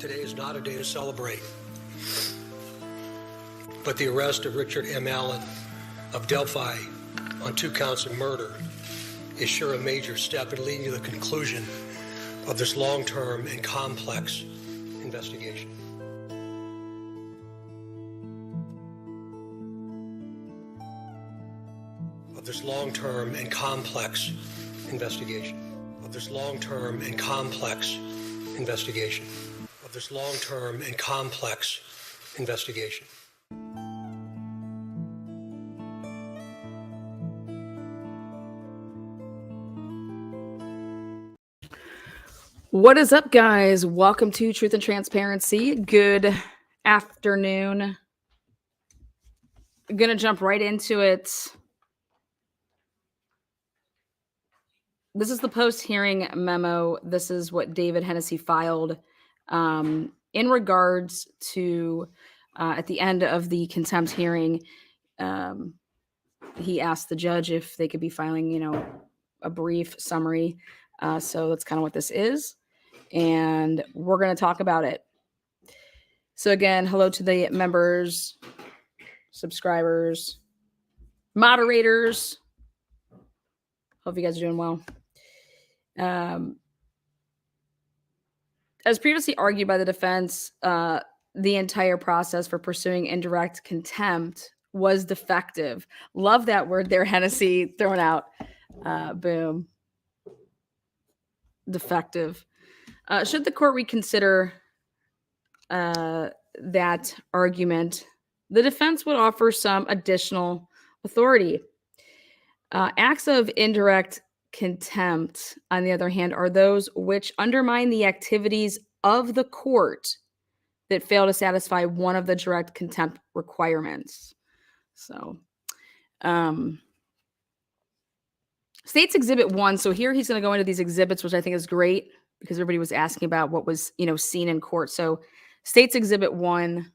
Today is not a day to celebrate, but the arrest of Richard M. Allen of Delphi on 2 counts of murder is sure a major step in leading to the conclusion of this long-term and complex investigation. Of this long-term and complex investigation. Of this long-term and complex investigation. Of this long-term and complex investigation. What is up, guys? Welcome to Truth and Transparency. Good afternoon. I'm going to jump right into it. This is the post-hearing memo. This is what David Hennessy filed in regards to, at the end of the contempt hearing, he asked the judge if they could be filing, a brief summary. So that's kind of what this is. And we're going to talk about it. So again, hello to the members, subscribers, moderators. Hope you guys are doing well. As previously argued by the defense, the entire process for pursuing indirect contempt was defective. Love that word there, Hennessy, thrown out. Boom. Defective. Should the court reconsider that argument, the defense would offer some additional authority. Acts of indirect contempt, on the other hand, are those which undermine the activities of the court that fail to satisfy one of the direct contempt requirements. So, State's Exhibit 1. So here he's going to go into these exhibits, which I think is great because everybody was asking about what was, seen in court. So State's Exhibit 1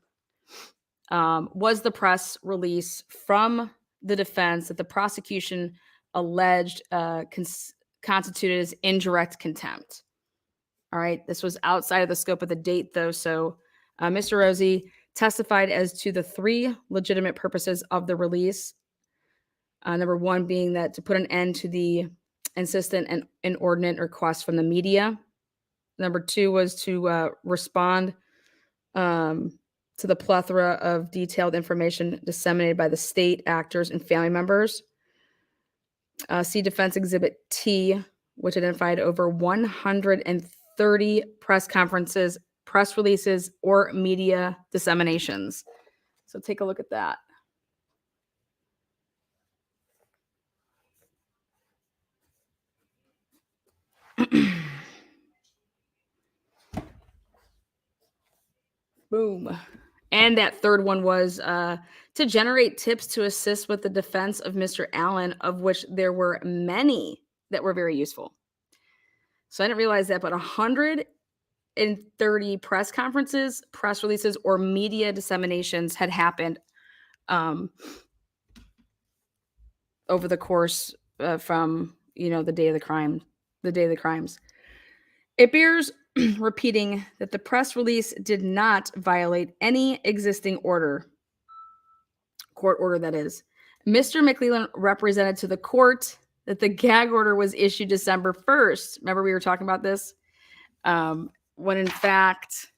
was the press release from the defense that the prosecution alleged constituted as indirect contempt. All right. This was outside of the scope of the date, though. So Mr. Rosie testified as to the 3 legitimate purposes of the release. Number 1 being that to put an end to the insistent and inordinate requests from the media. Number 2 was to respond to the plethora of detailed information disseminated by the state actors and family members. See Defense Exhibit T, which identified over 130 press conferences, press releases, or media disseminations. So take a look at that. Boom. And that third one was to generate tips to assist with the defense of Mr. Allen, of which there were many that were very useful. So I didn't realize that, but 130 press conferences, press releases, or media disseminations had happened over the course from, the day of the crimes. It bears repeating that the press release did not violate any existing court order, that is. Mr. McLelland represented to the court that the gag order was issued December 1st. Remember we were talking about this? When in fact,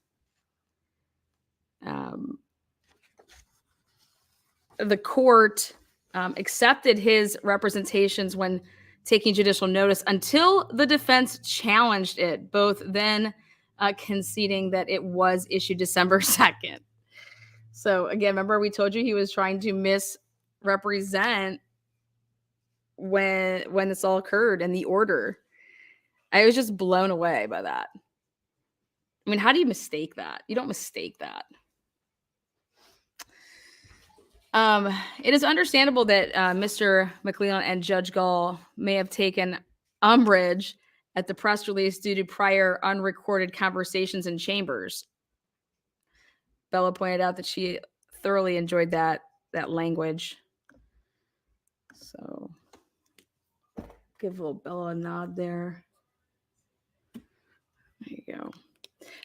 the court accepted his representations when taking judicial notice until the defense challenged it, both then conceding that it was issued December 2nd. So again, remember we told you he was trying to misrepresent when this all occurred and the order. I was just blown away by that. I mean, how do you mistake that? You don't mistake that. It is understandable that Mr. McLelland and Judge Gall may have taken umbrage at the press release due to prior unrecorded conversations in chambers. Bella pointed out that she thoroughly enjoyed that language. So give little Bella a nod there. There you go.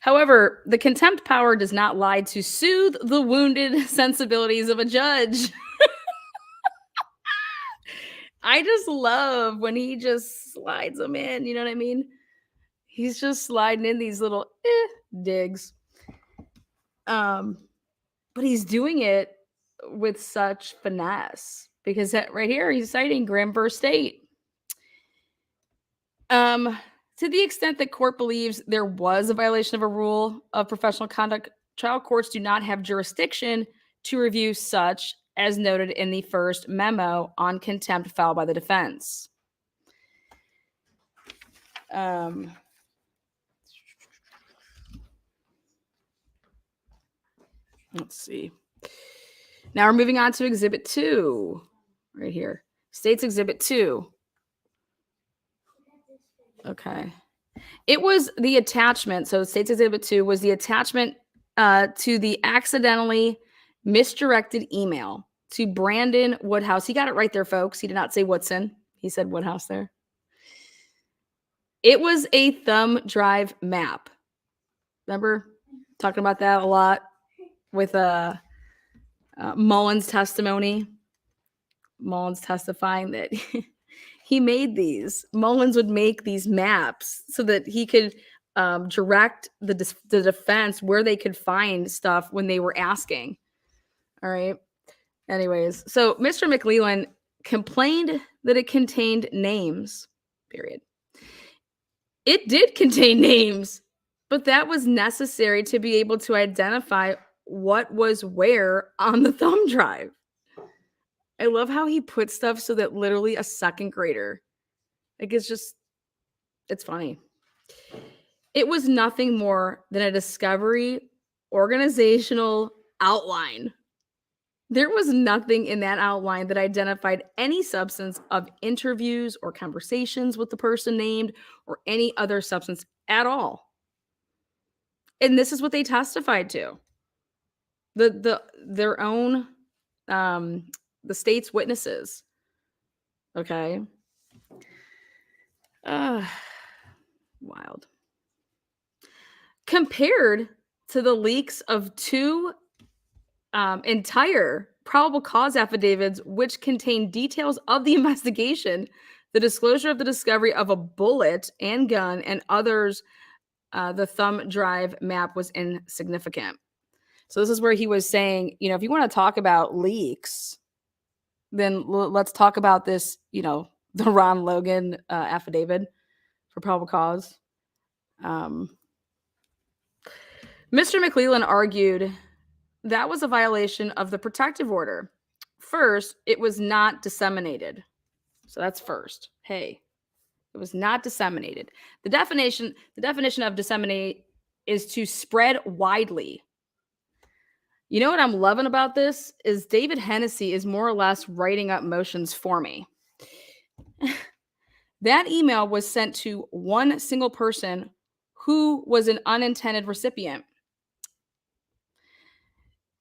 However, the contempt power does not lie to soothe the wounded sensibilities of a judge. I just love when he just slides them in. You know what I mean? He's just sliding in these little digs. But he's doing it with such finesse because right here he's citing Graham versus State. To the extent that court believes there was a violation of a rule of professional conduct, trial courts do not have jurisdiction to review such as noted in the first memo on contempt filed by the defense. Let's see. Now we're moving on to Exhibit 2 right here. State's Exhibit 2. Okay. It was the attachment. So State's Exhibit 2 was the attachment to the accidentally misdirected email to Brandon Woodhouse. He got it right there, folks. He did not say Woodson. He said Woodhouse there. It was a thumb drive map. Remember talking about that a lot with Mullen's testimony. Mullen's testifying that he made these. Mullins would make these maps so that he could direct the defense where they could find stuff when they were asking. All right. Anyways, so Mr. McLelland complained that it contained names, period. It did contain names, but that was necessary to be able to identify what was where on the thumb drive. I love how he put stuff so that literally a second grader, like it's funny. It was nothing more than a discovery organizational outline. There was nothing in that outline that identified any substance of interviews or conversations with the person named or any other substance at all. And this is what they testified to. Their own the state's witnesses. Okay. Wild. Compared to the leaks of two entire probable cause affidavits, which contain details of the investigation, the disclosure of the discovery of a bullet and gun and others, the thumb drive map was insignificant. So this is where he was saying, if you want to talk about leaks, then let's talk about this, the Ron Logan affidavit for probable cause. Mr. McLelland argued that was a violation of the protective order. First, it was not disseminated. So that's first. Hey, it was not disseminated. The definition of disseminate is to spread widely. You know what I'm loving about this is David Hennessy is more or less writing up motions for me. That email was sent to one single person who was an unintended recipient.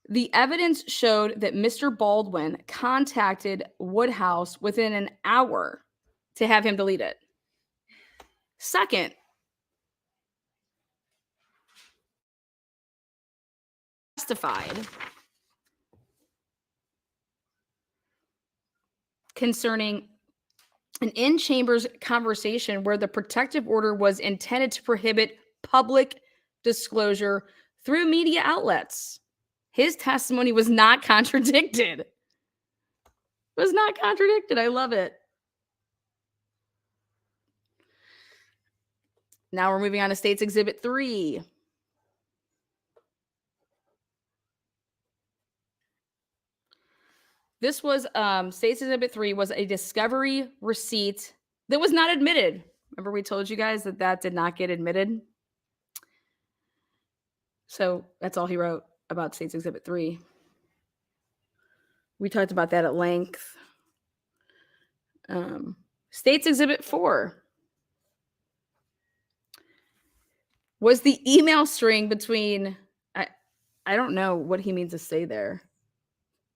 The evidence showed that Mr. Baldwin contacted Woodhouse within an hour to have him delete it. Second, testified concerning an in-chambers conversation where the protective order was intended to prohibit public disclosure through media outlets. His testimony was not contradicted. It was not contradicted. I love it. Now we're moving on to State's Exhibit 3. This was State's Exhibit 3 was a discovery receipt that was not admitted. Remember we told you guys that did not get admitted? So that's all he wrote about State's Exhibit 3. We talked about that at length. State's Exhibit 4 was the email string between, I don't know what he means to say there,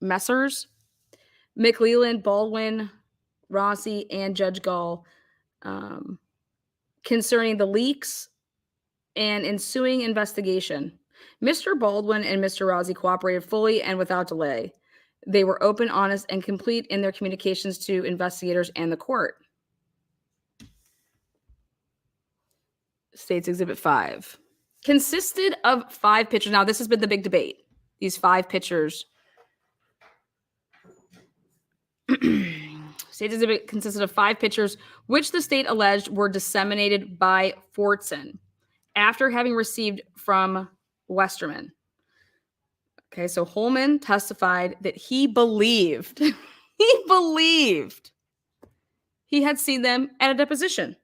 Messrs. McLelland, Baldwin, Rossi, and Judge Gall concerning the leaks and ensuing investigation. Mr. Baldwin and Mr. Rossi cooperated fully and without delay. They were open, honest, and complete in their communications to investigators and the court. State's Exhibit 5 consisted of 5 pictures. Now, this has been the big debate. These 5 pictures. State's Exhibit consisted of 5 pictures, which the state alleged were disseminated by Fortson after having received from Westerman. Okay, so Holman testified that he believed, he had seen them at a deposition.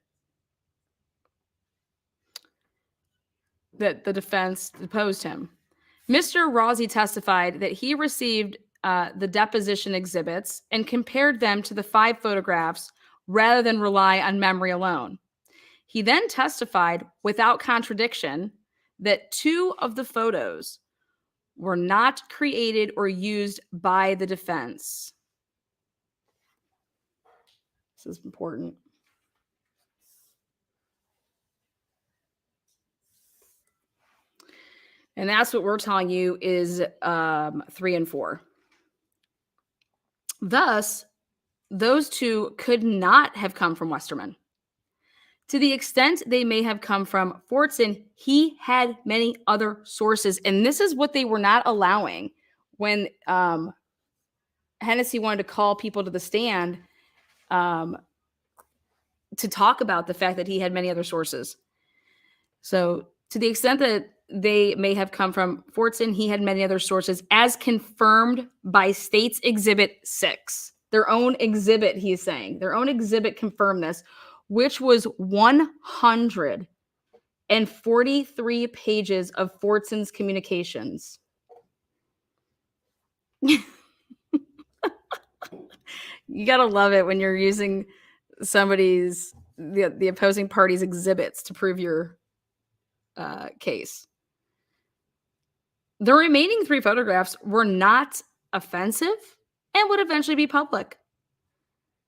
That the defense deposed him. Mr. Rossi testified that he received the deposition exhibits and compared them to the 5 photographs rather than rely on memory alone. He then testified without contradiction that 2 of the photos were not created or used by the defense. This is important. And that's what we're telling you is 3 and 4. Thus, those 2 could not have come from Westerman. To the extent they may have come from Fortson, he had many other sources. And this is what they were not allowing when Hennessy wanted to call people to the stand to talk about the fact that he had many other sources. So to the extent that they may have come from Fortson, he had many other sources, as confirmed by State's Exhibit 6. Their own exhibit, he's saying. Their own exhibit confirmed this, which was 143 pages of Fortson's communications. You got to love it when you're using the opposing party's exhibits to prove your case. The remaining 3 photographs were not offensive and would eventually be public.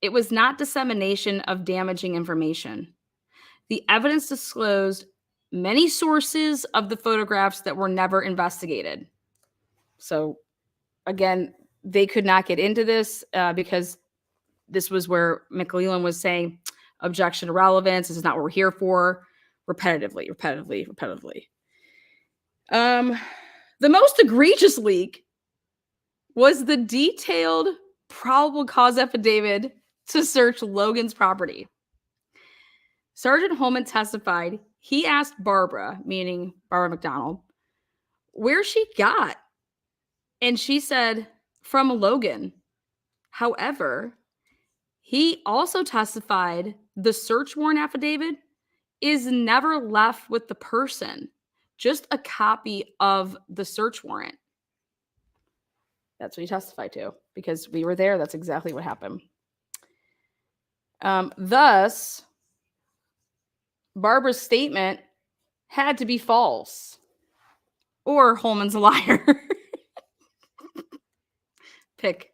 It was not dissemination of damaging information. The evidence disclosed many sources of the photographs that were never investigated. So, again, they could not get into this because this was where McLelland was saying, objection to relevance. This is not what we're here for. Repetitively. The most egregious leak was the detailed probable cause affidavit to search Logan's property. Sergeant Holman testified he asked Barbara, meaning Barbara McDonald, where she got. And she said, from Logan. However, he also testified the search warrant affidavit is never left with the person, just a copy of the search warrant. That's what he testified to, because we were there. That's exactly what happened. Thus, Barbara's statement had to be false, or Holman's a liar. Pick.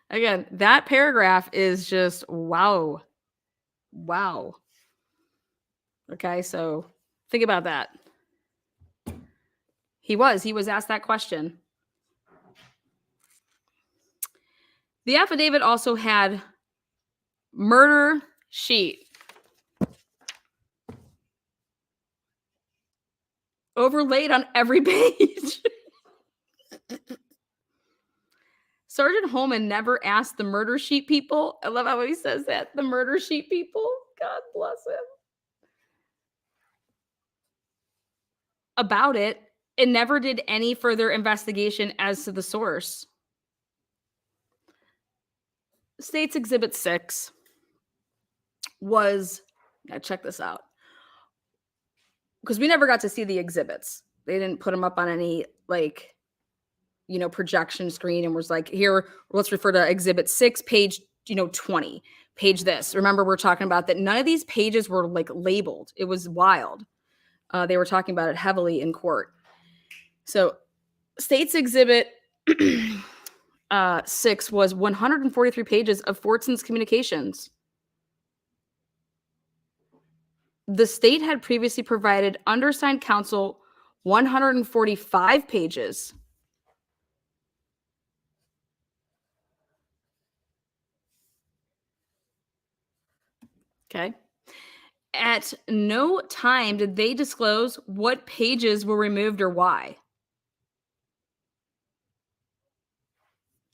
Again, that paragraph is just wow. Okay, so think about that. He was asked that question. The affidavit also had murder sheet overlaid on every page. Sergeant Holman never asked the murder sheet people. I love how he says that. The murder sheet people. God bless him. About it, and never did any further investigation as to the source. State's Exhibit 6 was, now check this out, because we never got to see the exhibits. They didn't put them up on any, projection screen and was like, here, let's refer to Exhibit 6, page, 20, page this. Remember, we're talking about that none of these pages were labeled. It was wild. They were talking about it heavily in court. So State's Exhibit 6 was 143 pages of Fortson's communications. The state had previously provided undersigned counsel 145 pages. Okay. At no time did they disclose what pages were removed or why.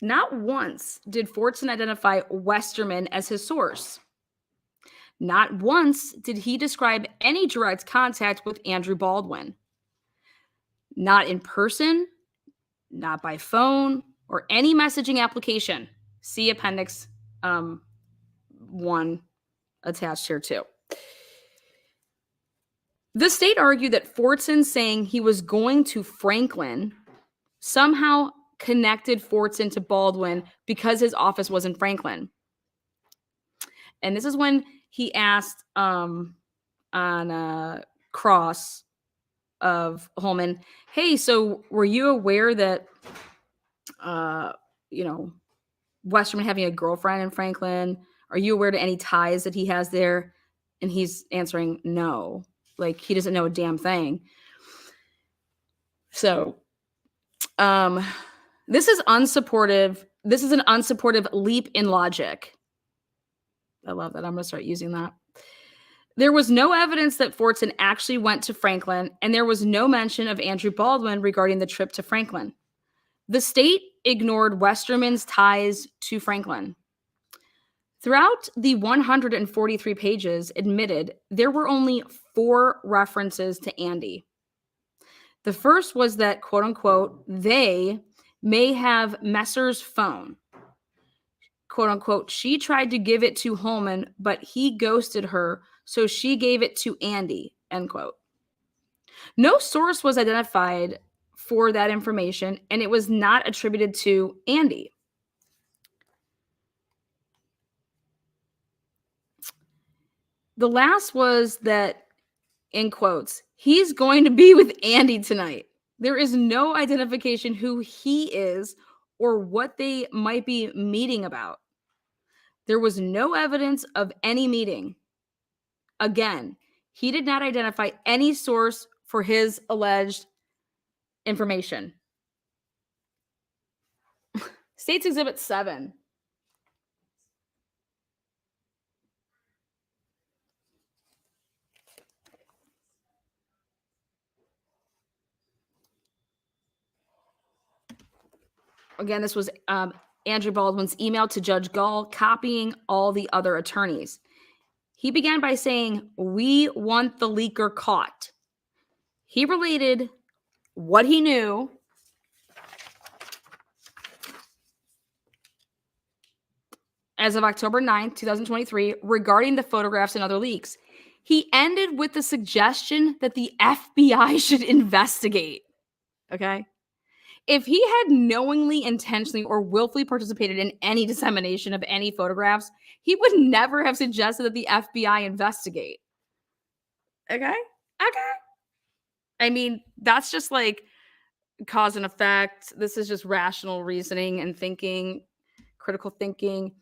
Not once did Fortson identify Westerman as his source. Not once did he describe any direct contact with Andrew Baldwin. Not in person, not by phone, or any messaging application. See Appendix 1 attached here too. The state argued that Fortson saying he was going to Franklin somehow connected Fortson to Baldwin because his office was in Franklin. And this is when he asked on cross of Holman, hey, so were you aware that, Westerman having a girlfriend in Franklin? Are you aware to any ties that he has there? And he's answering no. Like, he doesn't know a damn thing. So, this is unsupportive. This is an unsupportive leap in logic. I love that. I'm going to start using that. There was no evidence that Fortson actually went to Franklin, and there was no mention of Andrew Baldwin regarding the trip to Franklin. The state ignored Westerman's ties to Franklin. Throughout the 143 pages admitted, there were only 4 references to Andy. The first was that, quote unquote, they may have Messer's phone. Quote unquote, she tried to give it to Holman, but he ghosted her, so she gave it to Andy, end quote. No source was identified for that information, and it was not attributed to Andy. The last was that, in quotes, he's going to be with Andy tonight. There is no identification who he is or what they might be meeting about. There was no evidence of any meeting. Again, he did not identify any source for his alleged information. State's Exhibit 7. Again, this was Andrew Baldwin's email to Judge Gall, copying all the other attorneys. He began by saying, "We want the leaker caught." He related what he knew as of October 9th, 2023, regarding the photographs and other leaks. He ended with the suggestion that the FBI should investigate. Okay? If he had knowingly, intentionally, or willfully participated in any dissemination of any photographs, he would never have suggested that the FBI investigate. Okay? I mean, that's just like cause and effect. This is just rational reasoning and thinking, critical thinking.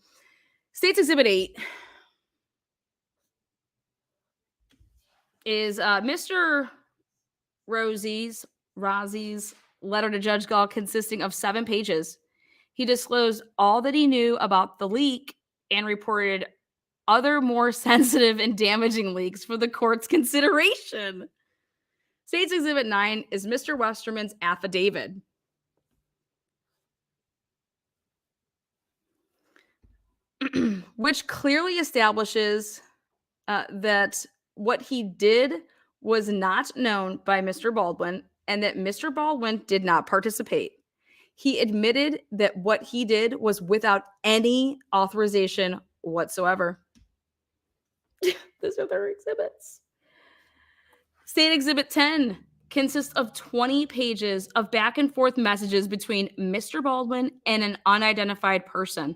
State's Exhibit 8 is Mr. Rosie's letter to Judge Gall, consisting of 7 pages. He disclosed all that he knew about the leak and reported other more sensitive and damaging leaks for the court's consideration. State's Exhibit 9 is Mr. Westerman's affidavit. Which clearly establishes that what he did was not known by Mr. Baldwin and that Mr. Baldwin did not participate. He admitted that what he did was without any authorization whatsoever. Those are their exhibits. State Exhibit 10 consists of 20 pages of back and forth messages between Mr. Baldwin and an unidentified person.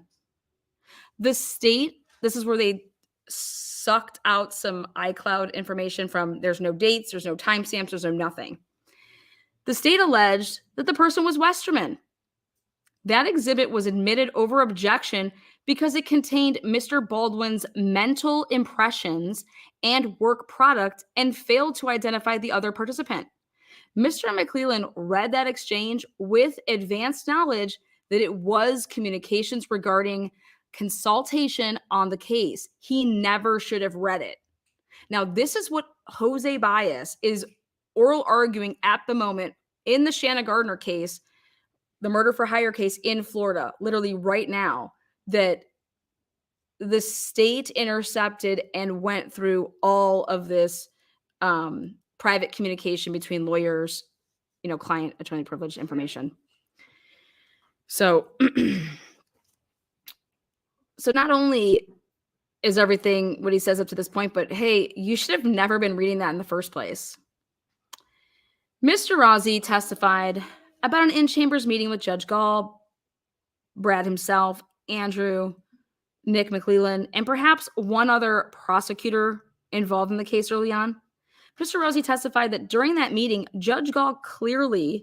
The state, this is where they sucked out some iCloud information from, there's no dates, there's no timestamps, there's no nothing. The state alleged that the person was Westerman. That exhibit was admitted over objection because it contained Mr. Baldwin's mental impressions and work product and failed to identify the other participant. Mr. McLelland read that exchange with advanced knowledge that it was communications regarding consultation on the case. He never should have read it. Now, this is what Jose Baez is oral arguing at the moment in the Shanna Gardner case, the murder for hire case in Florida, literally right now, that the state intercepted and went through all of this private communication between lawyers, client attorney privilege information. So, so not only is everything what he says up to this point, but hey, you should have never been reading that in the first place. Mr. Rossi testified about an in-chambers meeting with Judge Gall, Brad himself, Andrew, Nick McLelland, and perhaps one other prosecutor involved in the case early on. Mr. Rossi testified that during that meeting, Judge Gall clarified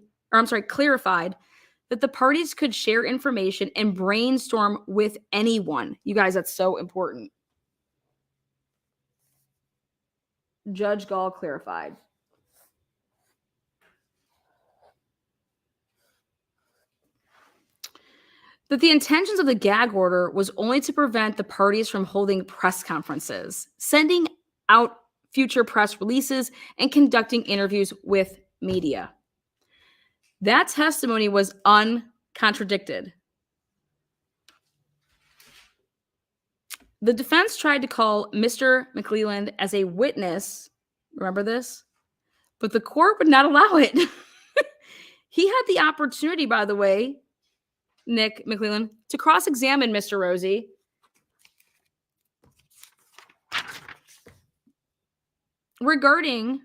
that the parties could share information and brainstorm with anyone. You guys, that's so important. Judge Gall clarified. That the intentions of the gag order was only to prevent the parties from holding press conferences, sending out future press releases, and conducting interviews with media. That testimony was uncontradicted. The defense tried to call Mr. McLelland as a witness. Remember this? But the court would not allow it. He had the opportunity, by the way, Nick McLelland, to cross-examine Mr. Rossi regarding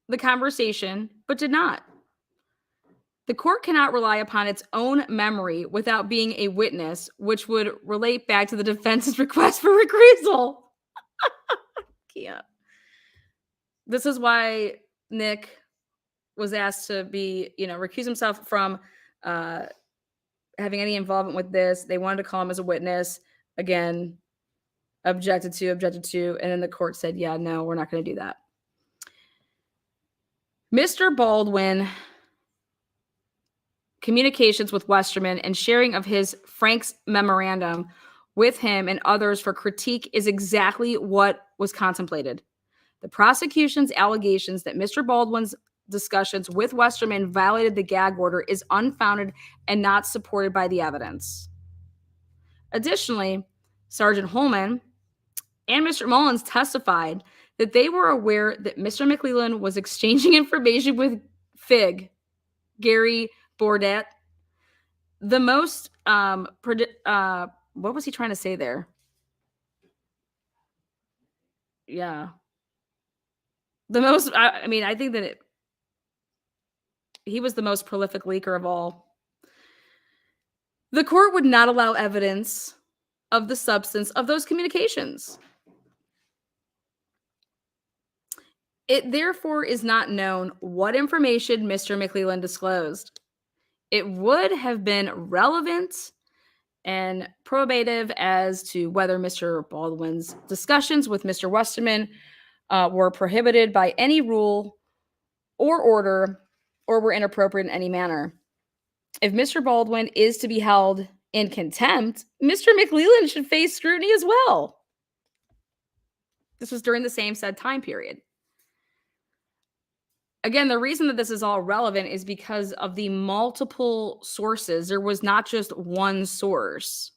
the conversation, but did not. The court cannot rely upon its own memory without being a witness, which would relate back to the defense's request for recusal. Can't. This is why Nick was asked to recuse himself from having any involvement with this. They wanted to call him as a witness. Again, objected to. And then the court said, yeah, no, we're not going to do that. Mr. Baldwin communications with Westerman and sharing of his Frank's memorandum with him and others for critique is exactly what was contemplated. The prosecution's allegations that Mr. Baldwin's discussions with Westerman violated the gag order is unfounded and not supported by the evidence. Additionally, Sergeant Holman and Mr. Mullins testified that they were aware that Mr. McLelland was exchanging information with Gary Bordet. The most, what was he trying to say there? Yeah. The most, I think that he was the most prolific leaker of all. The court would not allow evidence of the substance of those communications. It therefore is not known what information Mr. McLelland disclosed. It would have been relevant and probative as to whether Mr. Baldwin's discussions with Mr. Westerman were prohibited by any rule or order or were inappropriate in any manner. If Mr. Baldwin is to be held in contempt, Mr. McLelland should face scrutiny as well. This was during the same said time period. Again, the reason that this is all relevant is because of the multiple sources. There was not just one source.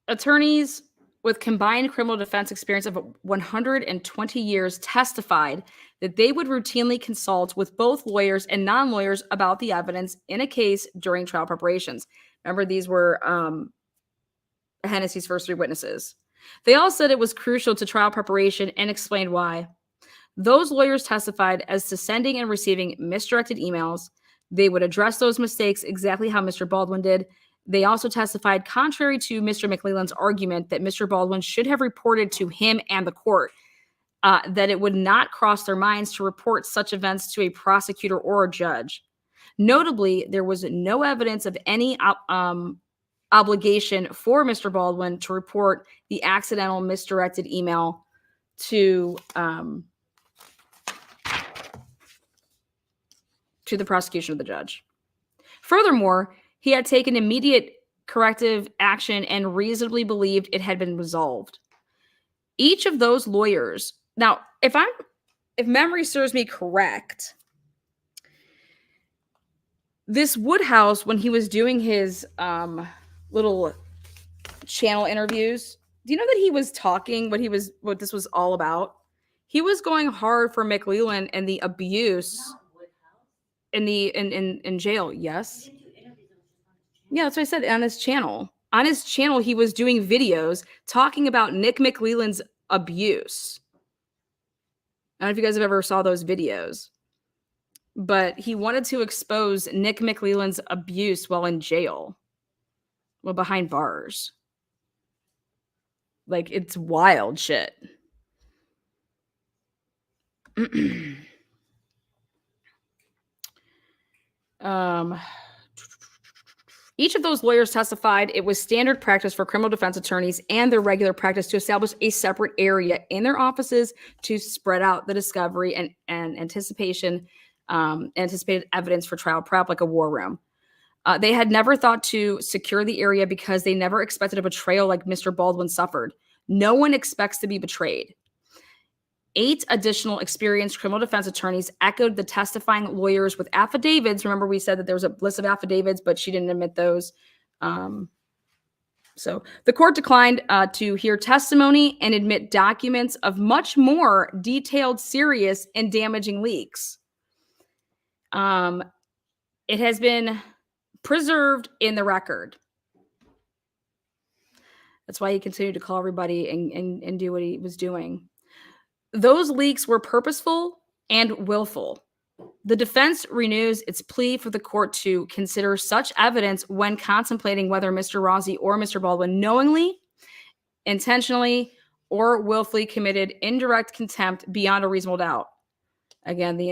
Attorneys with combined criminal defense experience of 120 years testified that they would routinely consult with both lawyers and non-lawyers about the evidence in a case during trial preparations. Remember, these were Hennessy's first three witnesses. They all said it was crucial to trial preparation and explained why. Those lawyers testified as to sending and receiving misdirected emails. They would address those mistakes exactly how Mr. Baldwin did. They also testified contrary to Mr. McLelland's argument that Mr. Baldwin should have reported to him and the court. that it would not cross their minds to report such events to a prosecutor or a judge. Notably, there was no evidence of any obligation for Mr. Baldwin to report the accidental misdirected email to the prosecution of the judge. Furthermore, he had taken immediate corrective action and reasonably believed it had been resolved. Each of those lawyers, now, if memory serves me correct, this Woodhouse, when he was doing his little channel interviews, do you know that he was talking what this was all about? He was going hard for McLelland and the abuse in jail. Yes. Yeah, that's what I said on his channel. On his channel, he was doing videos talking about Nick McLelland's abuse. I don't know if you guys have ever saw those videos, but he wanted to expose Nick McLelland's abuse while in jail, well, behind bars. Like, it's wild shit. Each of those lawyers testified it was standard practice for criminal defense attorneys and their regular practice to establish a separate area in their offices to spread out the discovery and anticipated evidence for trial prep, like a war room. They had never thought to secure the area because they never expected a betrayal like Mr. Baldwin suffered. No one expects to be betrayed. 8 additional experienced criminal defense attorneys echoed the testifying lawyers with affidavits. Remember, we said that there was a list of affidavits, but she didn't admit those. So the court declined to hear testimony and admit documents of much more detailed, serious, and damaging leaks. It has been preserved in the record. That's why he continued to call everybody and do what he was doing. Those leaks were purposeful and willful. The defense renews its plea for the court to consider such evidence when contemplating whether Mr. Rossi or Mr. Baldwin knowingly, intentionally, or willfully committed indirect contempt beyond a reasonable doubt. Again, the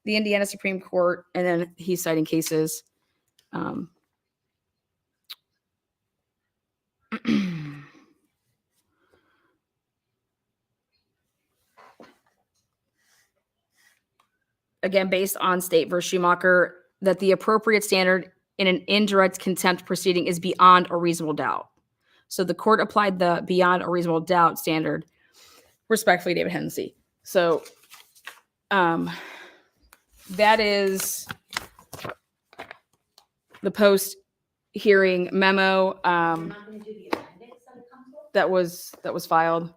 Indiana Supreme Court, and then he's citing cases. Again, based on State versus Schumacher, that the appropriate standard in an indirect contempt proceeding is beyond a reasonable doubt. So the court applied the beyond a reasonable doubt standard. Respectfully, David Hennessy. So that is the post-hearing memo that was filed.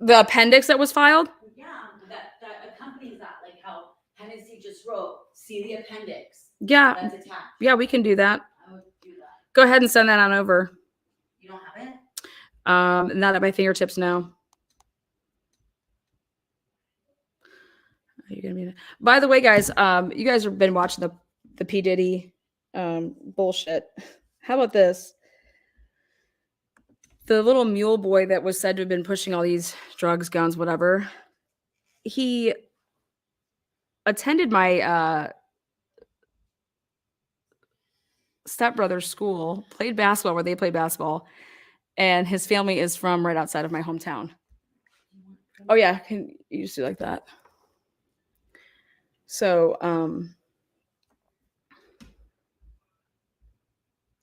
The appendix that was filed? Yeah, that accompanies that, like how Hennessy just wrote, see the appendix. Yeah. That's attached. Yeah, we can do that. I would do that. Go ahead and send that on over. You don't have it? Not at my fingertips, no. Are you gonna be? By the way, guys, you guys have been watching the P. Diddy bullshit. How about this? The little mule boy that was said to have been pushing all these drugs, guns, whatever. He attended my stepbrother's school, played basketball where they play basketball, and his family is from right outside of my hometown. Oh yeah, can you just do like that? So,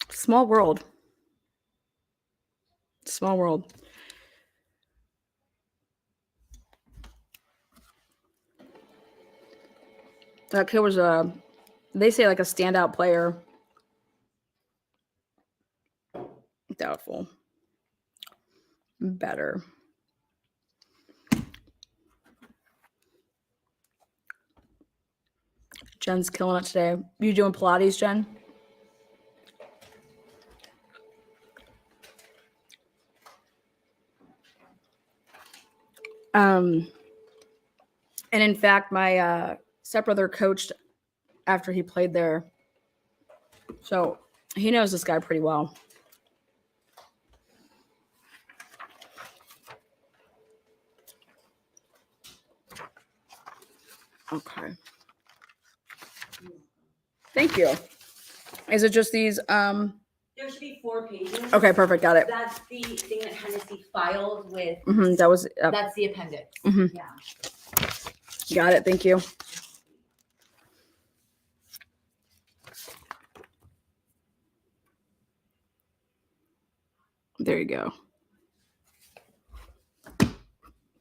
small world. Small world. That kid was they say like a standout player. Doubtful. Better. Jen's killing it today. You doing Pilates, Jen? And in fact, my stepbrother coached after he played there. So he knows this guy pretty well. Okay. Thank you. Is it just these? There should be 4 pages. Okay, perfect. Got it. That's the thing that Hennessy filed with. That was. That's the appendix. Mhm. Yeah. Got it. Thank you. There you go.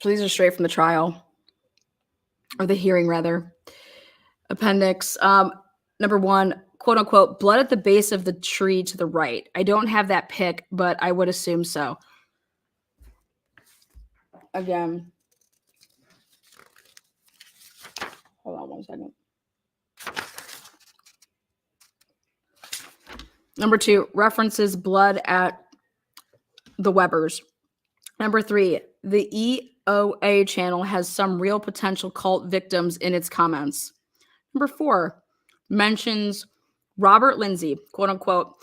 So these are straight from the trial, or the hearing rather. Appendix. Number 1, quote unquote, blood at the base of the tree to the right. I don't have that pic, but I would assume so. Again. Hold on 1 second. Number 2, references blood at the Webbers. Number 3, the EOA channel has some real potential cult victims in its comments. Number 4, mentions Robert Lindsay, quote unquote,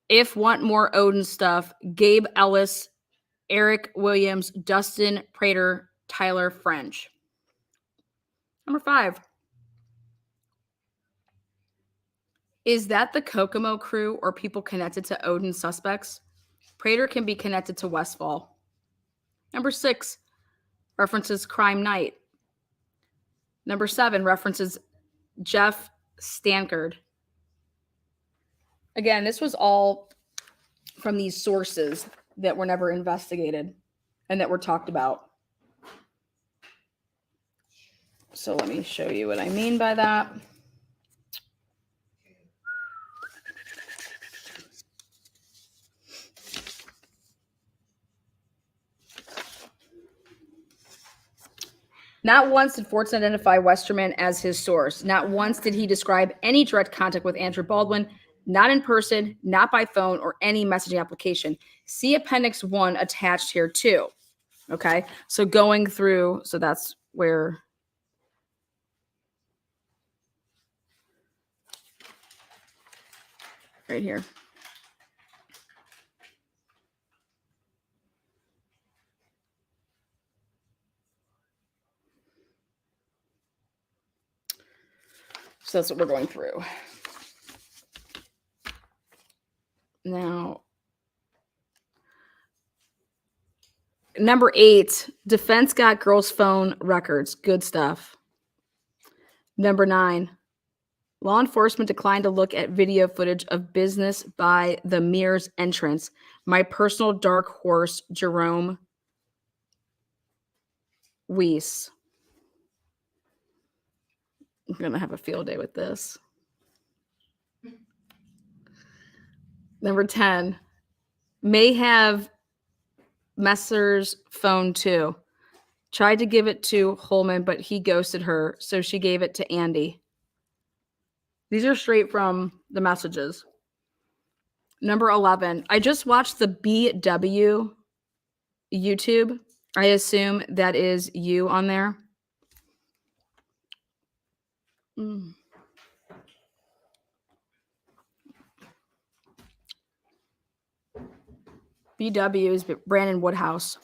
if want more Odin stuff, Gabe Ellis, Eric Williams, Dustin Prater, Tyler French. Number 5, is that the Kokomo crew or people connected to Odin suspects? Prater can be connected to Westfall. Number 6, references Crime Night. Number 7, references Jeff Stankard. Again, this was all from these sources that were never investigated and that were talked about. So let me show you what I mean by that. Not once did Fortson identify Westerman as his source. Not once did he describe any direct contact with Andrew Baldwin, not in person, not by phone, or any messaging application. See Appendix 1 attached here too. Okay, so going through, so that's where. Right here. So that's what we're going through. Now, number 8, defense got girls' phone records. Good stuff. Number 9, law enforcement declined to look at video footage of business by the Mears entrance. My personal dark horse, Jerome Weiss. I'm going to have a field day with this. Number 10, may have Messer's phone too. Tried to give it to Holman, but he ghosted her, so she gave it to Andy. These are straight from the messages. Number 11, I just watched the BW YouTube. I assume that is you on there. BW is Brandon Woodhouse.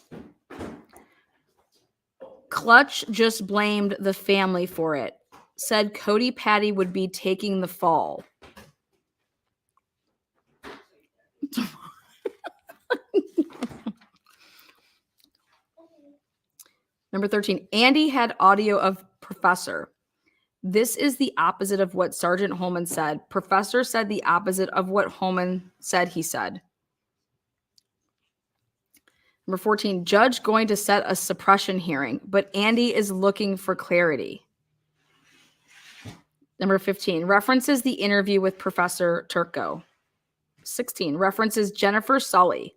Clutch just blamed the family for it. Said Cody Patty would be taking the fall. Number 13, Andy had audio of Professor. This is the opposite of what Sergeant Holman said. Professor said the opposite of what Holman said he said. Number 14, judge going to set a suppression hearing, but Andy is looking for clarity. Number 15, references the interview with Professor Turco. 16, references Jennifer Scully.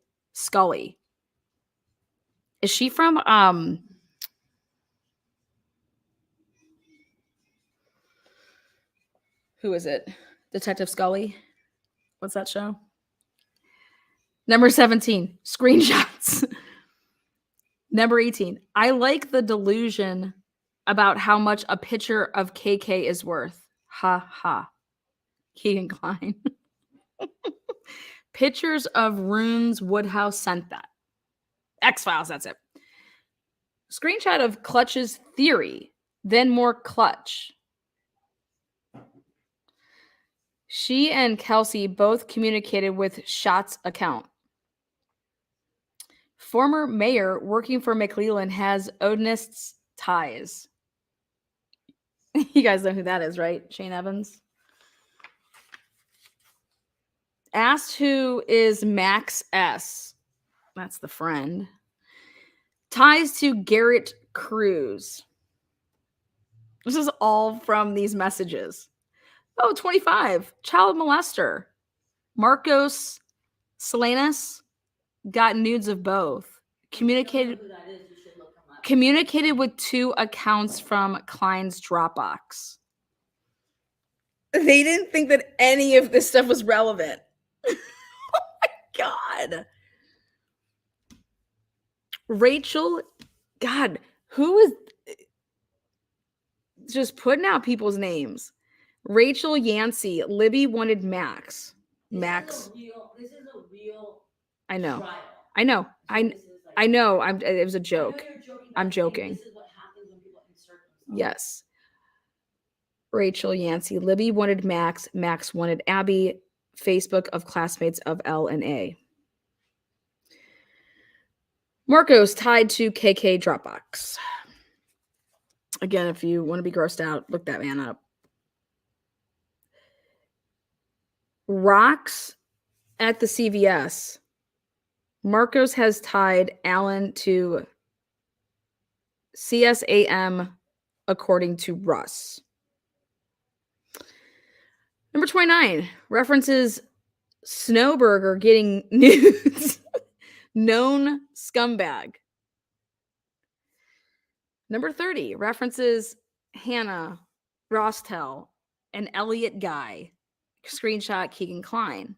Is she from who is it? Detective Scully? What's that show? Number 17, screenshots. Number 18, I like the delusion about how much a picture of KK is worth. Ha ha. Keegan Klein. Pictures of Runes Woodhouse sent that. X-Files, that's it. Screenshot of Clutch's theory. then more clutch. She and Kelsey both communicated with Schott's account. Former mayor working for McLelland has Odinist's ties. You guys know who that is, right? Shane Evans. Asked who is Max S. That's the friend. Ties to Garrett Cruz. This is all from these messages. Oh, 25. Child molester. Marcos Salinas got nudes of both. Communicated with 2 accounts from Klein's Dropbox. They didn't think that any of this stuff was relevant. Oh my God. Rachel, God, who is just putting out people's names? Rachel Yancey, Libby wanted Max. Max. This is a real I know. trial. I know. So I this is like- I know. It was a joke. I know you're joking, I'm but joking. This is what happens when people insert themselves. Yes. Rachel Yancey, Libby wanted Max. Max wanted Abby. Facebook of classmates of L and A. Marcos tied to KK Dropbox. Again, if you want to be grossed out, look that man up. Rocks at the CVS. Marcos has tied Alan to CSAM according to Russ. Number 29 references Snowburger getting nudes. Known scumbag. Number 30 references Hannah Rostel, an Elliot guy. Screenshot Keegan Klein.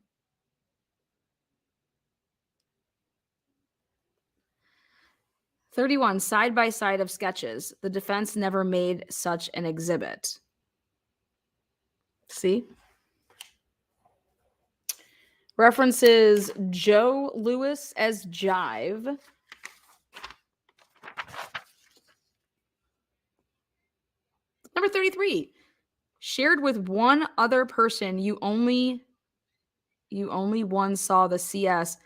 (31) Side by side of sketches. The defense never made such an exhibit. See? References Joe Lewis as Jive. Number 33. Shared with one other person. You only one saw the CS.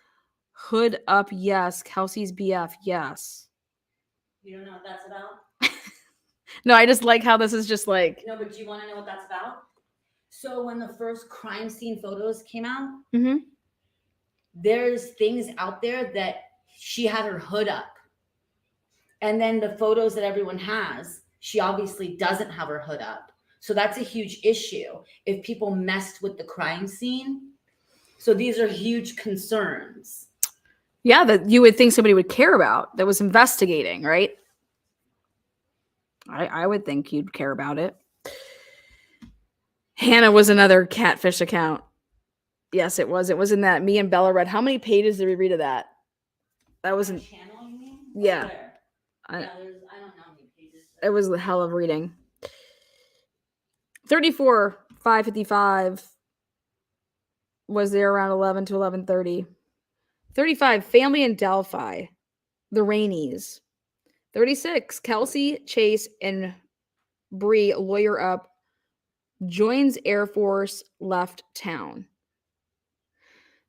Hood up, yes. Kelsey's BF, yes. You don't know what that's about? No, I just like how this is just like. No, but do you want to know what that's about? So when the first crime scene photos came out, Mhm. there's things out there that she had her hood up. And then the photos that everyone has, she obviously doesn't have her hood up. So that's a huge issue if people messed with the crime scene. So these are huge concerns. Yeah, that you would think somebody would care about that was investigating, right? I would think you'd care about it. Hannah was another catfish account. Yes, it was. It was in that me and Bella read. How many pages did we read of that? That wasn't. Channel, you mean? Yeah. Where? I Yeah, I don't know how many pages. It was the hell of reading. 34, 555 was there around 11 to 11:30. 35, family in Delphi, the Rainies. 36, Kelsey, Chase, and Bree lawyer up, joins Air Force, left town.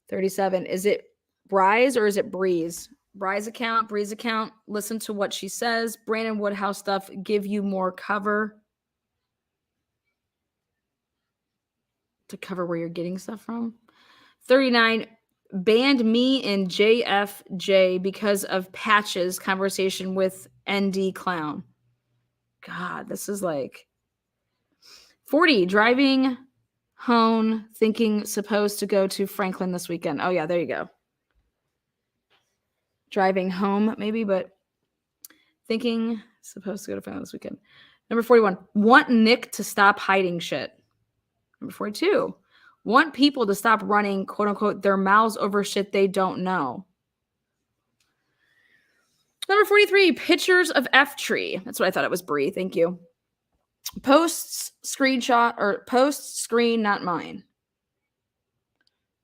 37, is it Bry's or is it Breeze? Bry's account, Bree's account, listen to what she says. Brandon Woodhouse stuff, give you more cover. To cover where you're getting stuff from. 39, banned me and JFJ because of Patch's conversation with ND Clown. God, this is like 40, driving home, thinking supposed to go to Franklin this weekend. Oh yeah, there you go. Driving home maybe, but thinking supposed to go to Franklin this weekend. Number 41, want Nick to stop hiding shit. Number 42, want people to stop running, quote unquote, their mouths over shit they don't know. Number 43, pictures of F Tree. That's what I thought it was, Bree. Thank you. Posts, screenshot, or post screen, not mine.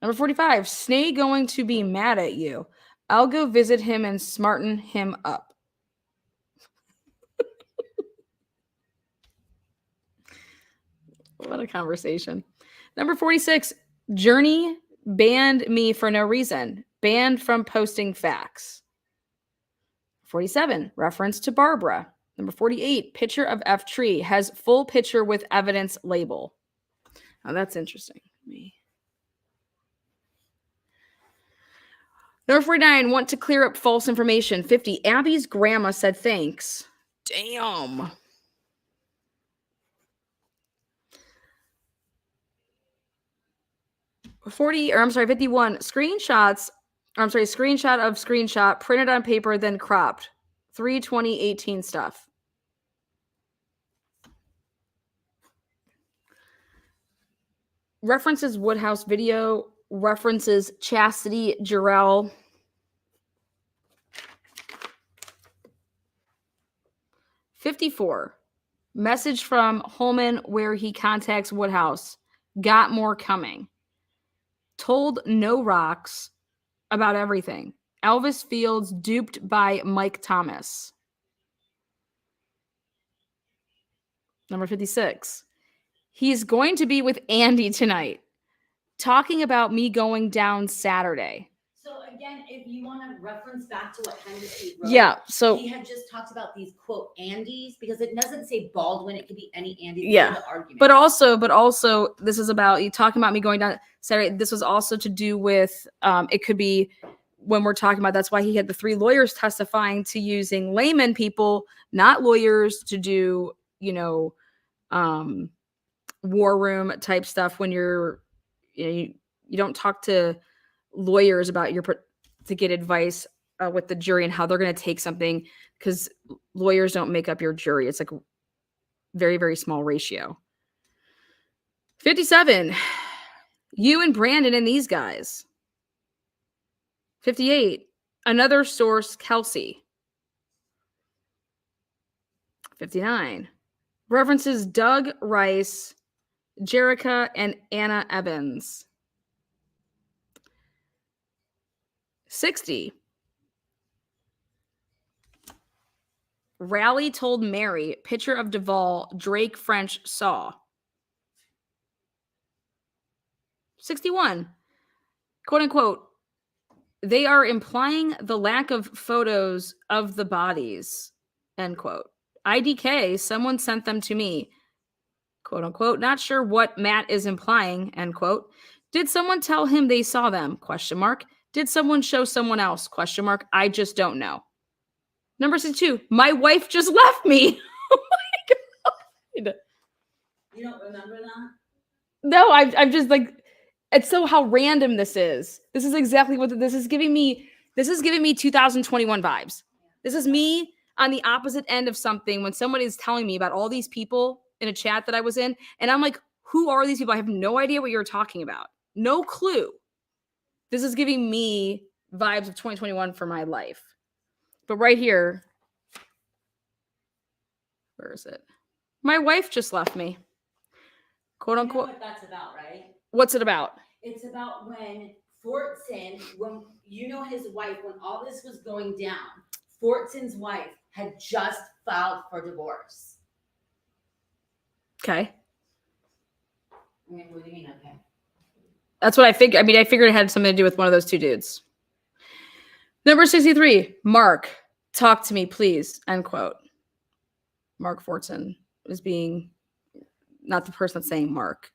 Number 45, Snay going to be mad at you. I'll go visit him and smarten him up. a conversation. Number 46, Journey banned me for no reason. Banned from posting facts. 47, reference to Barbara. Number 48, picture of F tree has full picture with evidence label. Oh, that's interesting. Me. Number 49, want to clear up false information. 50, Abby's grandma said thanks. Damn. 51, screenshot of screenshot printed on paper, then cropped. 3/20/18 stuff. References Woodhouse video, references Chastity Jarrell. 54, message from Holman where he contacts Woodhouse. Got more coming. Told no rocks about everything. Elvis Fields duped by Mike Thomas. Number 56. He's going to be with Andy tonight. Talking about me going down Saturday. So again, if you want to reference back to what Henderson wrote, Yeah, so he had just talked about these quote Andys, because it doesn't say Baldwin, it could be any Andy. Yeah, the argument. but also this is about you talking about me going down Saturday. This was also to do with it could be when we're talking about, that's why he had the 3 lawyers testifying to using layman people, not lawyers, to do, war room type stuff when you don't talk to lawyers about to get advice with the jury and how they're going to take something, because lawyers don't make up your jury. It's like very, very small ratio. 57, you and Brandon and these guys. 58, another source, Kelsey. 59, references Doug Rice, Jerica, and Anna Evans. 60, Rally told Mary, picture of Duvall, Drake French saw. 61, quote unquote, they are implying the lack of photos of the bodies, end quote. IDK, someone sent them to me, quote unquote, not sure what Matt is implying, end quote. Did someone tell him they saw them, question mark. Did someone show someone else, question mark. I just don't know. Number 62, my wife just left me. Oh my God. You don't remember that? No, I'm just like, it's so how random this is. This is exactly what this is giving me. This is giving me 2021 vibes. This is me on the opposite end of something when somebody is telling me about all these people in a chat that I was in. And I'm like, who are these people? I have no idea what you're talking about. No clue. This is giving me vibes of 2021 for my life. But right here, where is it? My wife just left me. Quote unquote. You know what that's about, right? What's it about? It's about when Fortson, when his wife, when all this was going down, Fortson's wife had just filed for divorce. Okay. I mean, what do you mean, okay? That's what I figured. I mean, I figured it had something to do with one of those 2 dudes. Number 63, Mark, talk to me, please, end quote. Mark Fortson is being not the person that's saying Mark.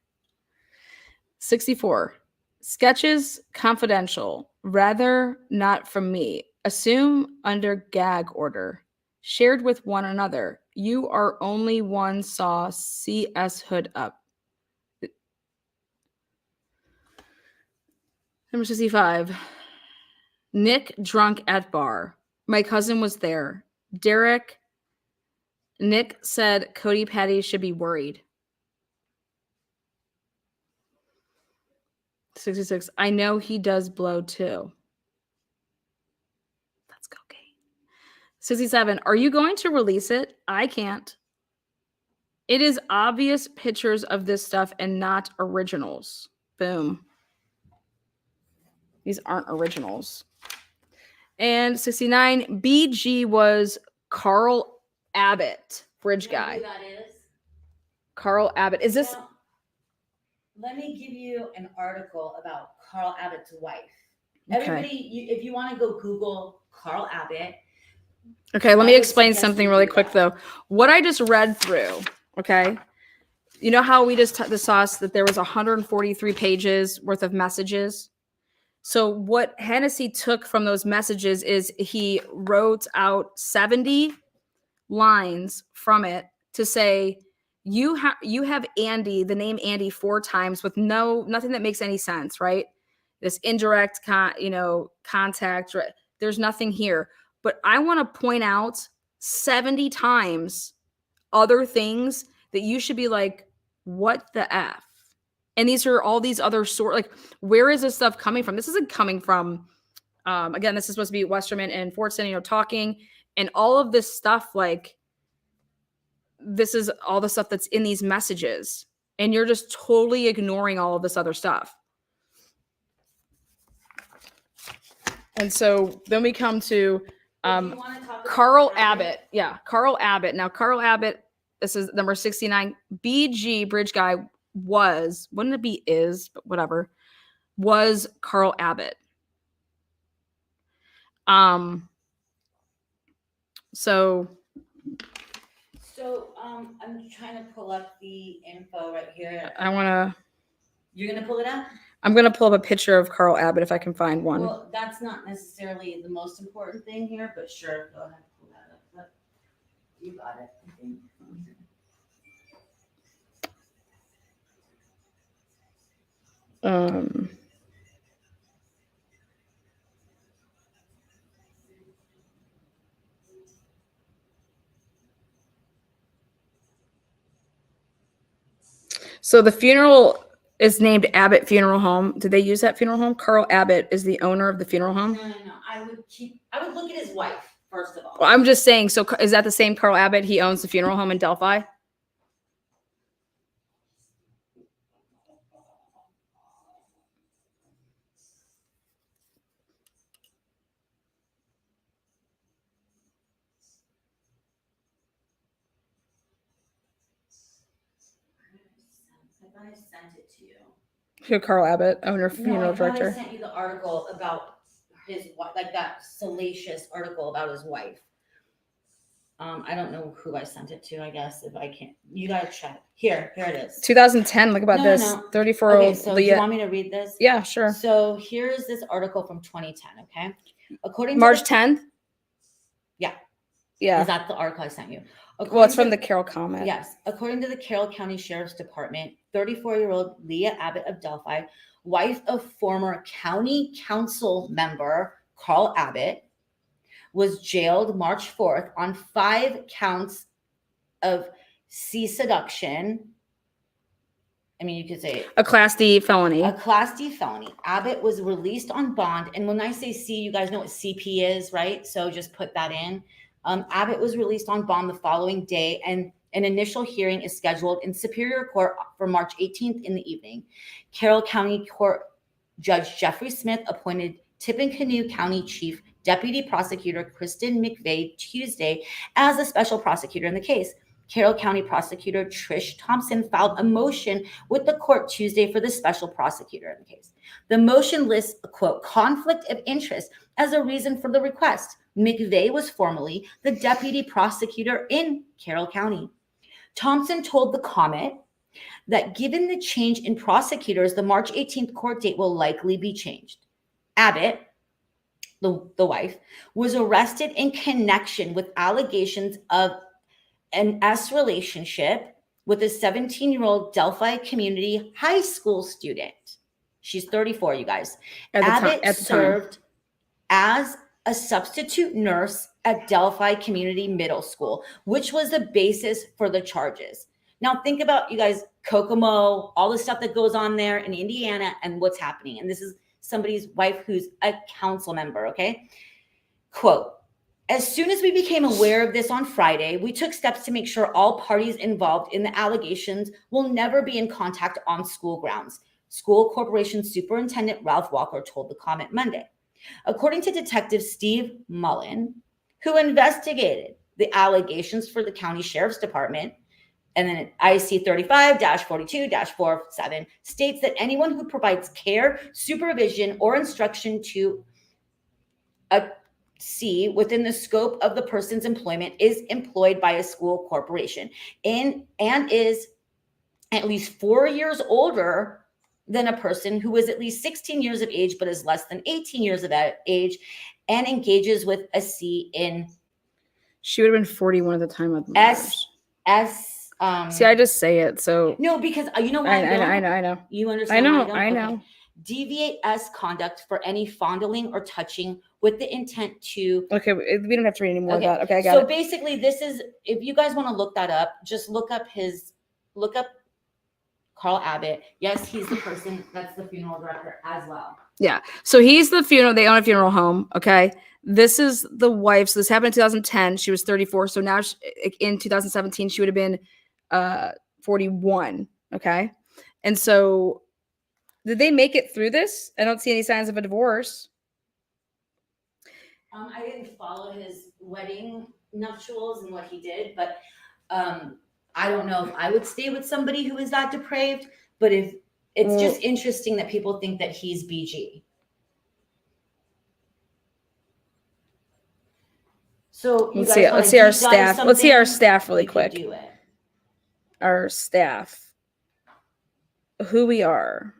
64, sketches confidential, rather not from me. Assume under gag order. Shared with one another. You are only one saw CS hood up. Number 65, Nick drunk at bar. My cousin was there. Nick said Cody Patty should be worried. 66, I know he does blow too. That's cocaine. 67, are you going to release it? I can't. It is obvious pictures of this stuff and not originals. Boom. These aren't originals. And 69, BG was Carl Abbott, bridge guy. You know who that is? Carl Abbott. Is this? let me give you an article about Carl Abbott's wife. Okay. Everybody, if you want to go Google Carl Abbott. Okay, let I me would explain suggest something you really do quick, that. though. What I just read through, okay? You know how we just discussed that there was 143 pages worth of messages? So what Hennessy took from those messages is he wrote out 70 lines from it to say, you have Andy, the name Andy, 4 times with nothing that makes any sense, right? This indirect contact, right? There's nothing here. But I want to point out 70 times other things that you should be like, what the F? And these are all these other like, where is this stuff coming from? This isn't coming from, again, this is supposed to be Westerman and Fortson, talking, and all of this stuff, like, this is all the stuff that's in these messages. And you're just totally ignoring all of this other stuff. And so then we come to Carl Abbott. Yeah, Carl Abbott. Now, Carl Abbott, this is number 69. BG, bridge guy, wouldn't it be is, but whatever, was Carl Abbott. So I'm trying to pull up the info right here. You're going to pull it up? I'm going to pull up a picture of Carl Abbott if I can find one. Well, that's not necessarily the most important thing here, but sure, go ahead and pull that up. But you got it, I think. So the funeral is named Abbott Funeral Home. Did they use that funeral home? Carl Abbott is the owner of the funeral home. No. I would look at his wife first of all. Well, I'm just saying. So is that the same Carl Abbott? He owns the funeral home in Delphi. I sent it to you. Who, Carl Abbott, owner, funeral I director? sent you the article about his wife, like that salacious article about his wife. I don't know who I sent it to. I guess if I can't, you gotta check. Here it is. 2010. Look about this. 34-year-old Okay, so do you want me to read this? Yeah, sure. So here's this article from 2010. Okay, according March to 10th. Yeah. Is that the article I sent you? Well, it's from the Carroll Comment. Yes. According to the Carroll County Sheriff's Department, 34-year-old Leah Abbott of Delphi, wife of former county council member Carl Abbott, was jailed March 4th on 5 counts of seduction. I mean, you could say a Class D felony. A Class D felony. Abbott was released on bond. And when I say C, you guys know what CP is, right? So just put that in. Abbott was released on bond the following day, and an initial hearing is scheduled in Superior Court for March 18th in the evening. Carroll County Court Judge Jeffrey Smith appointed Tippecanoe County Chief Deputy Prosecutor Kristen McVeigh Tuesday as a special prosecutor in the case. Carroll County Prosecutor Trish Thompson filed a motion with the court Tuesday for the special prosecutor in the case. The motion lists a, quote, conflict of interest as a reason for the request. McVeigh was formerly the deputy prosecutor in Carroll County. Thompson told the Comment that given the change in prosecutors, the March 18th court date will likely be changed. Abbott, the wife, was arrested in connection with allegations of an S relationship with a 17-year-old Delphi Community High School student. She's 34, you guys. Abbott served as a substitute nurse at Delphi Community Middle School, which was the basis for the charges. Now think about, you guys, Kokomo, all the stuff that goes on there in Indiana and what's happening. And this is somebody's wife who's a council member, okay? Quote, as soon as we became aware of this on Friday, we took steps to make sure all parties involved in the allegations will never be in contact on school grounds. School Corporation Superintendent Ralph Walker told the Comment Monday. According to Detective Steve Mullen, who investigated the allegations for the County Sheriff's Department, And then IC 35-42-47 states that anyone who provides care, supervision, or instruction to a C within the scope of the person's employment is employed by a school corporation and is at least 4 years older than a person who is at least 16 years of age but is less than 18 years of age and engages with a C in She would have been 41 at the time of the S. See, I just say it. So no, because you know why I know. You understand? I know. Okay. Deviate S conduct for any fondling or touching with the intent to. Okay, we don't have to read any more of that. Okay, I got so it. basically, this is, if you guys want to look that up, just look up Carl Abbott. Yes, he's the person that's the funeral director as well. Yeah. So he's the funeral. They own a funeral home. Okay. This is the wife. So this happened in 2010. She was 34. So now in 2017, she would have been 41. Okay. And so did they make it through this? I don't see any signs of a divorce. I didn't follow his wedding nuptials and what he did, but I don't know if I would stay with somebody who is that depraved, but if it's just interesting that people think that he's BG. So let's see our staff. Let's see our staff really quick. Do it. Our staff. Who we are.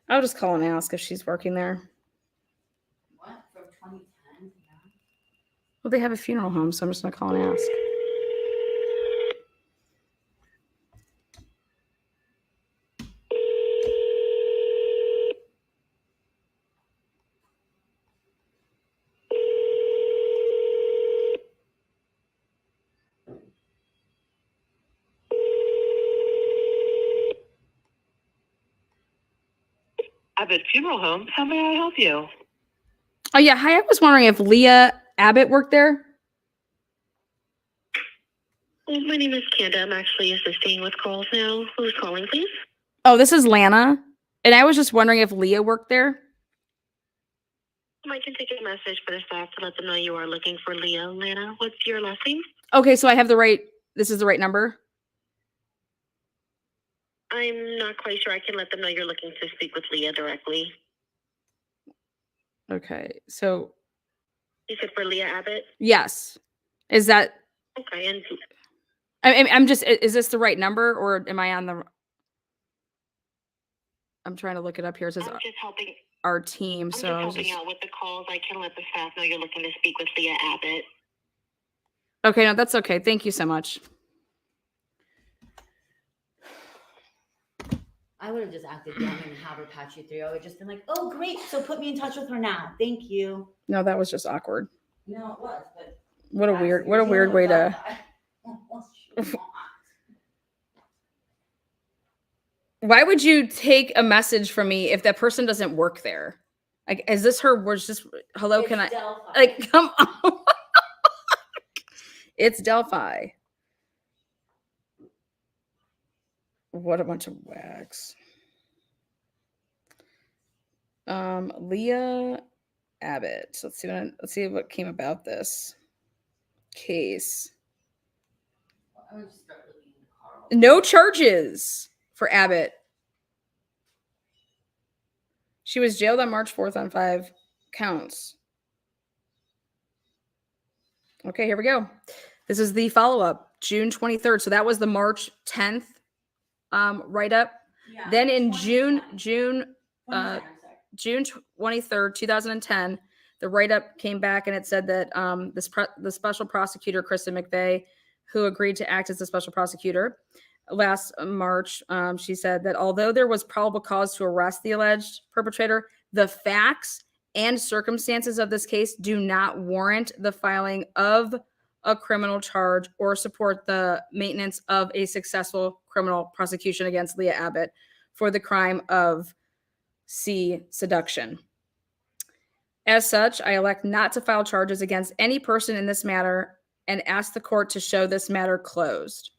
I'll just call and ask if she's working there. What? From 2010? Well, they have a funeral home, so I'm just going to call and ask. Abbott Funeral Home. How may I help you? Oh, yeah. Hi. I was wondering if Leah Abbott worked there. Well, my name is Kanda. I'm actually assisting with calls now. Who's calling, please? Oh, this is Lana. And I was just wondering if Leah worked there. I can take a message for the staff to let them know you are looking for Leah. Lana, what's your last name? Okay, so I have this is the right number? I'm not quite sure. I can let them know you're looking to speak with Leah directly. Okay, so. You said for Leah Abbott? Yes. Is that. Okay, and. I'm just, is this the right number or am I on the. I'm trying to look it up here. It says I'm just helping. Our team. I'm just helping out with the calls. I can let the staff know you're looking to speak with Leah Abbott. Okay, no, that's okay. Thank you so much. I would have just acted dumb and have her patch you through. I would have just been like, oh, great. So put me in touch with her now. Thank you. No, that was just awkward. No, it was. But what a weird way to. Why would you take a message from me if that person doesn't work there? Like, is this her? Was just hello? It's Can I? Delphi. Like, come on. It's Delphi. What a bunch of wax. Leah Abbott. Let's see what came about this case. No charges for Abbott. She was jailed on March 4th on 5 counts. Okay, here we go. This is the follow-up, June 23rd. So that was the March 10th write-up. Yeah, then in June 23rd, 2010, the write-up came back and it said that the special prosecutor, Kristen McVeigh, who agreed to act as the special prosecutor last March, she said that although there was probable cause to arrest the alleged perpetrator, the facts and circumstances of this case do not warrant the filing of a criminal charge or support the maintenance of a successful criminal prosecution against Leah Abbott for the crime of seduction. As such, I elect not to file charges against any person in this matter and ask the court to show this matter closed.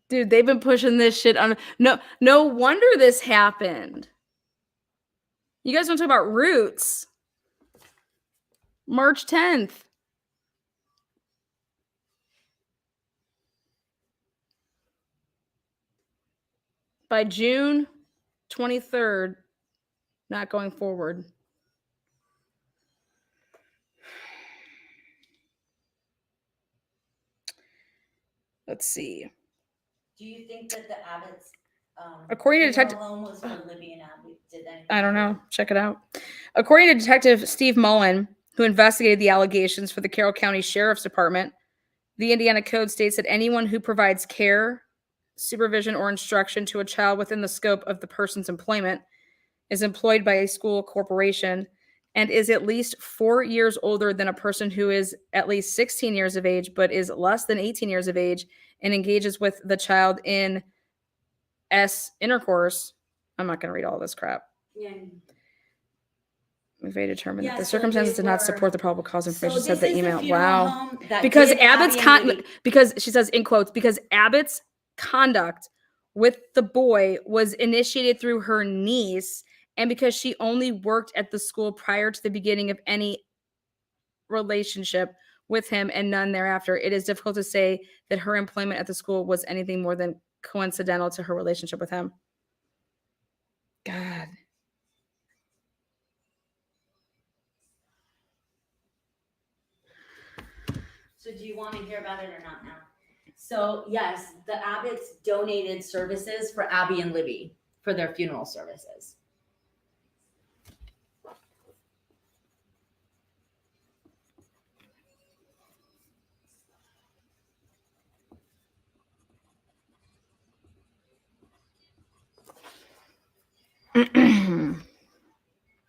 Dude, they've been pushing this shit on. No wonder this happened. You guys want to talk about Roots? March 10th. By June 23rd, not going forward. Let's see. Do you think that the Abbott's According to funeral Detective, home was for Libby and Abby? Did anything? I don't know. Check it out. According to Detective Steve Mullen, who investigated the allegations for the Carroll County Sheriff's Department, the Indiana Code states that anyone who provides care, supervision, or instruction to a child within the scope of the person's employment is employed by a school corporation and is at least 4 years older than a person who is at least 16 years of age but is less than 18 years of age and engages with the child in intercourse. I'm not going to read all this crap. Yeah. McVeigh determined Yeah, that the so circumstances they did not were- support the probable cause information, So said this the is email. funeral Wow. home that Because did Abbott's Abby and Libby. because she says in quotes, because Abbott's conduct with the boy was initiated through her niece, and because she only worked at the school prior to the beginning of any relationship with him and none thereafter, it is difficult to say that her employment at the school was anything more than coincidental to her relationship with him. God. So do you want to hear about it or not now? So yes, the Abbotts donated services for Abby and Libby for their funeral services.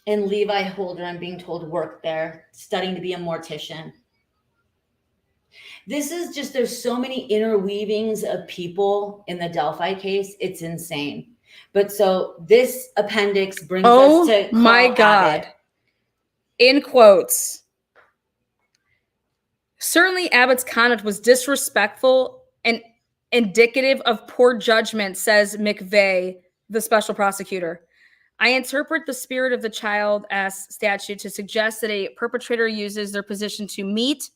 And Levi Holder, I'm being told, worked there, studying to be a mortician. This is just, there's so many interweavings of people in the Delphi case. It's insane. But so this appendix brings us to my Carl God. Abbott. In quotes. Certainly Abbott's conduct was disrespectful and indicative of poor judgment, says McVeigh, the special prosecutor. I interpret the spirit of the Child S statute to suggest that a perpetrator uses their position to meet,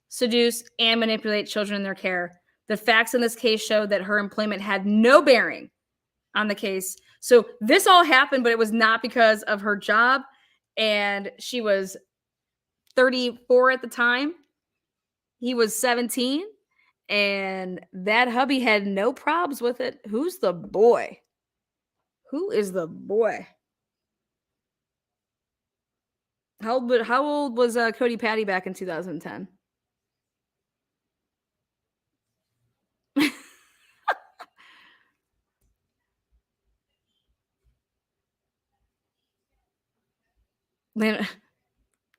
seduce, and manipulate children in their care. The facts in this case show that her employment had no bearing on the case. So this all happened, but it was not because of her job. And she was 34 at the time. He was 17. And that hubby had no problems with it. Who's the boy? Who is the boy? How old was Cody Patty back in 2010?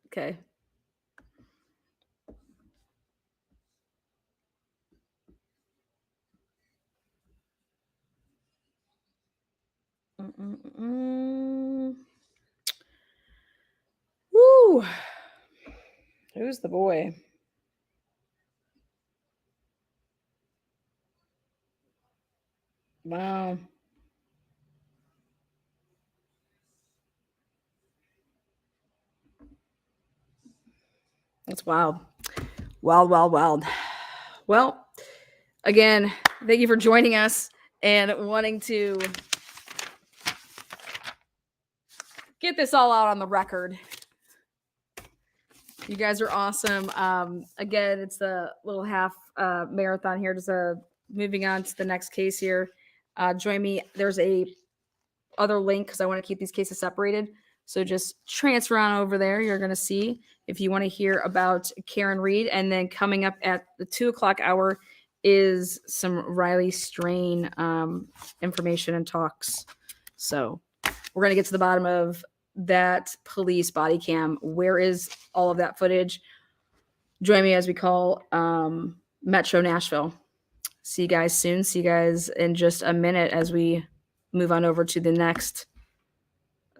Okay. Woo. Who's the boy? Wow. That's wild. Wild, wild, wild. Well, again, thank you for joining us and wanting to get this all out on the record. You guys are awesome. Again, it's the little half marathon here. Just moving on to the next case here. Join me. There's a other link because I want to keep these cases separated. So just transfer on over there. You're going to see if you want to hear about Karen Reed. And then coming up at the 2:00 hour is some Riley Strain information and talks. So we're going to get to the bottom of that police body cam. Where is all of that footage? Join me as we call Metro Nashville. See you guys soon. See you guys in just a minute as we move on over to the next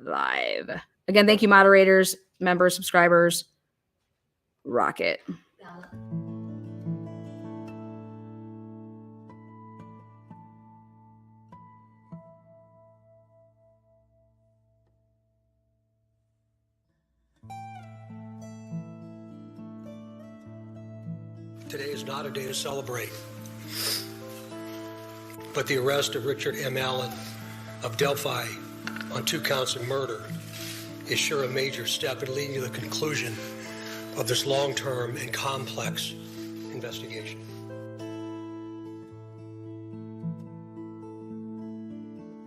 live. Again, thank you, moderators, members, subscribers. Rock it. Today is not a day to celebrate, but the arrest of Richard M. Allen of Delphi on 2 counts of murder is sure a major step in leading to the conclusion of this long-term and complex investigation.